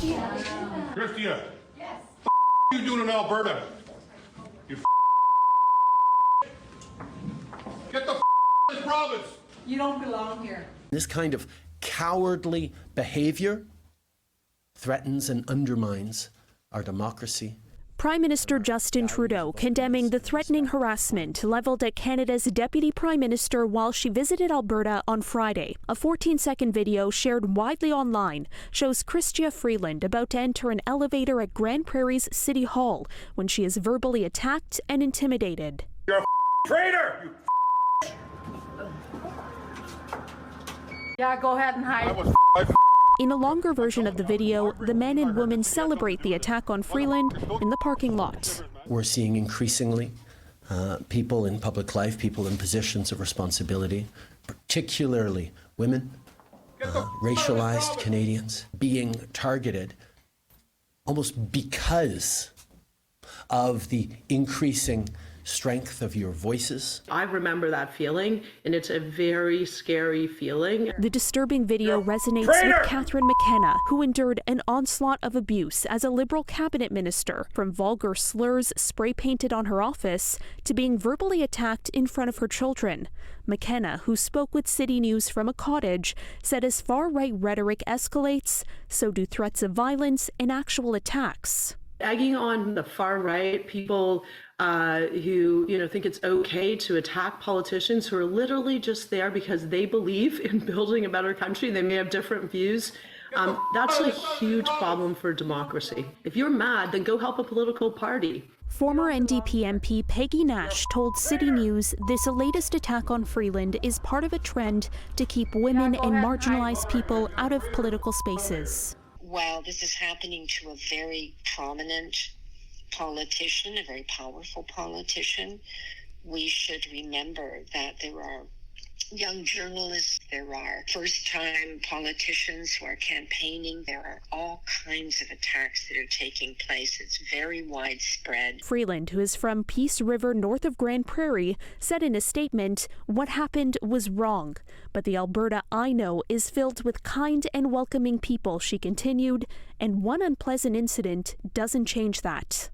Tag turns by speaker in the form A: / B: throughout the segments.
A: Chrystia, yes. What are you doing in Alberta? You get the this province.
B: You don't belong here.
C: This kind of cowardly behavior threatens and undermines our democracy.
D: Prime Minister Justin Trudeau condemning the threatening harassment leveled at Canada's Deputy Prime Minister while she visited Alberta on Friday. A 14-second video shared widely online shows Chrystia Freeland about to enter an elevator at Grand Prairie's City Hall when she is verbally attacked and intimidated.
A: You're a traitor! You
B: Yeah, go ahead and hide.
D: In a longer version of the video, the men and women celebrate the attack on Freeland in the parking lot.
C: We're seeing increasingly people in public life, people in positions of responsibility, particularly women, racialized Canadians, being targeted almost because of the increasing strength of your voices.
E: I remember that feeling, and it's a very scary feeling.
D: The disturbing video resonates with Caryn McKenna, who endured an onslaught of abuse as a Liberal cabinet minister, from vulgar slurs spray-painted on her office to being verbally attacked in front of her children. McKenna, who spoke with CityNews from a cottage, said as far-right rhetoric escalates, so do threats of violence and actual attacks.
E: Egging on the far right, people who think it's okay to attack politicians who are literally just there because they believe in building a better country. They may have different views. That's a huge problem for democracy. If you're mad, then go help a political party.
D: Former NDP MP Peggy Nash told CityNews this latest attack on Freeland is part of a trend to keep women and marginalized people out of political spaces.
F: While this is happening to a very prominent politician, a very powerful politician, we should remember that there are young journalists, there are first-time politicians who are campaigning, there are all kinds of attacks that are taking place. It's very widespread.
D: Freeland, who is from Peace River north of Grand Prairie, said in a statement, "What happened was wrong, but the Alberta I know is filled with kind and welcoming people," she continued, "and one unpleasant incident doesn't change that."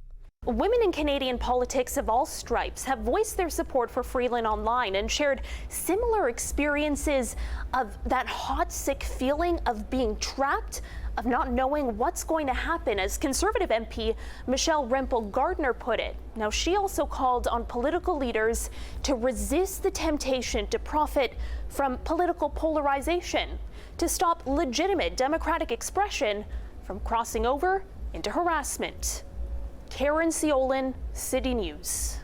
D: Women in Canadian politics of all stripes have voiced their support for Freeland online and shared similar experiences of that hot, sick feeling of being trapped, of not knowing what's going to happen, as Conservative MP Michelle Rempel Gardner put it. Now, she also called on political leaders to resist the temptation to profit from political polarization, to stop legitimate democratic expression from crossing over into harassment. Caryn Ceolin, City News.